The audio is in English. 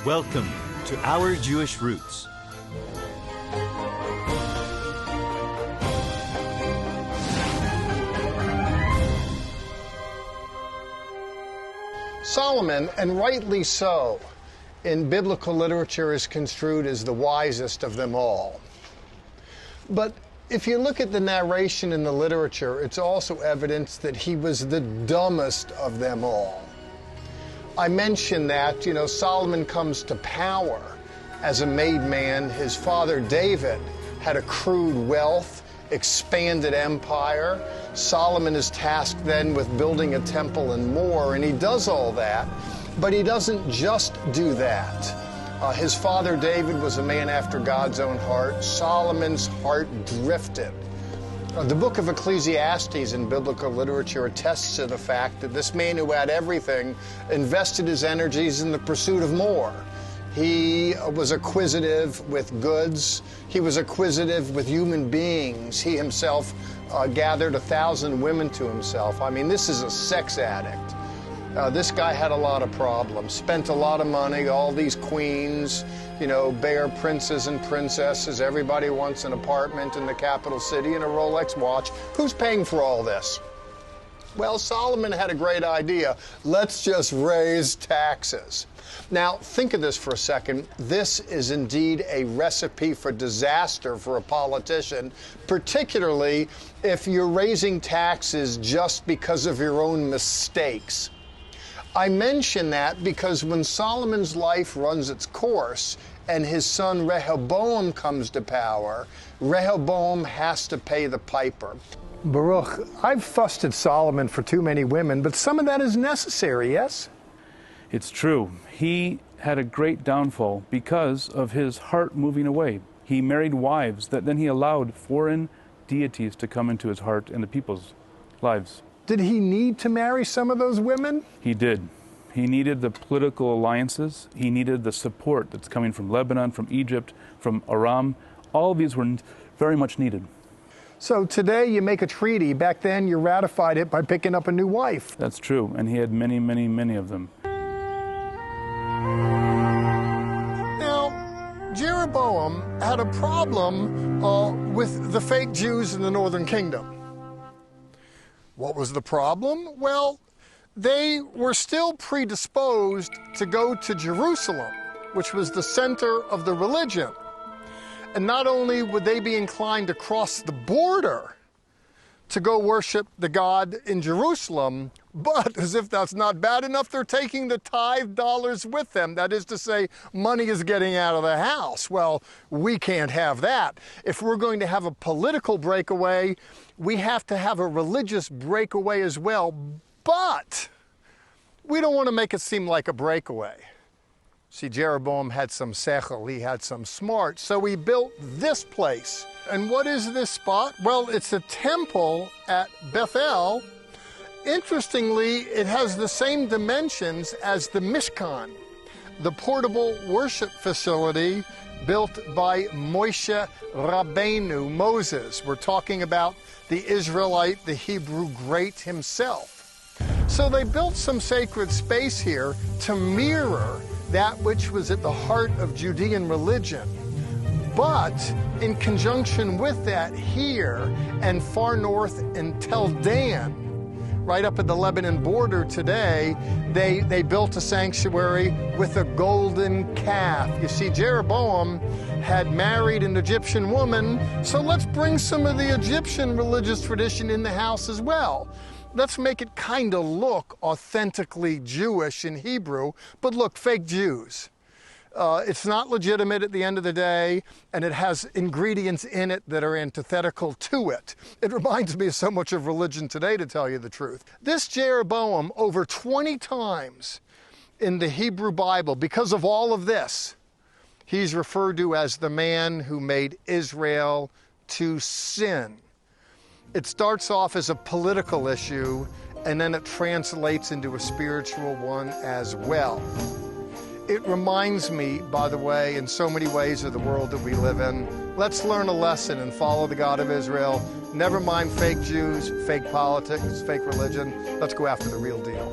Welcome to Our Jewish Roots. Solomon, and rightly so, in biblical literature is construed as the wisest of them all. But if you look at the narration in the literature, it's also evidence that he was the dumbest of them all. I mentioned that, Solomon comes to power as a made man. His father David had accrued wealth, expanded empire. Solomon is tasked then with building a temple and more, and he does all that, but he doesn't just do that. His father David was a man after God's own heart. Solomon's heart drifted. The book of Ecclesiastes in biblical literature attests to the fact that this man who had everything invested his energies in the pursuit of more. He was acquisitive with goods. He was acquisitive with human beings. He himself gathered 1,000 women to himself. I mean, this is a sex addict. This guy had a lot of problems, spent a lot of money, all these queens, bear princes and princesses. Everybody wants an apartment in the capital city and a Rolex watch. Who's paying for all this? Well, Solomon had a great idea. Let's just raise taxes. Now, think of this for a second. This is indeed a recipe for disaster for a politician, particularly if you're raising taxes just because of your own mistakes. I mention that because when Solomon's life runs its course and his son Rehoboam comes to power, Rehoboam has to pay the piper. Baruch, I've fussed at Solomon for too many women, but some of that is necessary, yes? It's true. He had a great downfall because of his heart moving away. He married wives that then he allowed foreign deities to come into his heart and the people's lives. Did he need to marry some of those women? He did. He needed the political alliances. He needed the support that's coming from Lebanon, from Egypt, from Aram. All of these were very much needed. So today you make a treaty. Back then you ratified it by picking up a new wife. That's true. And he had many, many, many of them. Now, Jeroboam had a problem with the fake Jews in the northern kingdom. What was the problem? Well, they were still predisposed to go to Jerusalem, which was the center of the religion. And not only would they be inclined to cross the border to go worship the God in Jerusalem, but as if that's not bad enough, they're taking the tithe dollars with them. That is to say, money is getting out of the house. Well, we can't have that. If we're going to have a political breakaway, we have to have a religious breakaway as well. But we don't want to make it seem like a breakaway. See, Jeroboam had some sechel, he had some smart, so he built this place. And what is this spot? Well, it's a temple at Bethel. Interestingly, it has the same dimensions as the Mishkan, the portable worship facility built by Moshe Rabbeinu, Moses. We're talking about the Israelite, the Hebrew great himself. So they built some sacred space here to mirror that which was at the heart of Judean religion. But in conjunction with that, here and far north in Tel Dan, right up at the Lebanon border today, they built a sanctuary with a golden calf. You see, Jeroboam had married an Egyptian woman, so let's bring some of the Egyptian religious tradition in the house as well. Let's make it kind of look authentically Jewish in Hebrew, but look, fake Jews. It's not legitimate at the end of the day, and it has ingredients in it that are antithetical to it. It reminds me so much of religion today, to tell you the truth. This Jeroboam, over 20 times in the Hebrew Bible, because of all of this, he's referred to as the man who made Israel to sin. It starts off as a political issue, and then it translates into a spiritual one as well. It reminds me, by the way, in so many ways of the world that we live in. Let's learn a lesson and follow the God of Israel. Never mind fake Jews, fake politics, fake religion. Let's go after the real deal.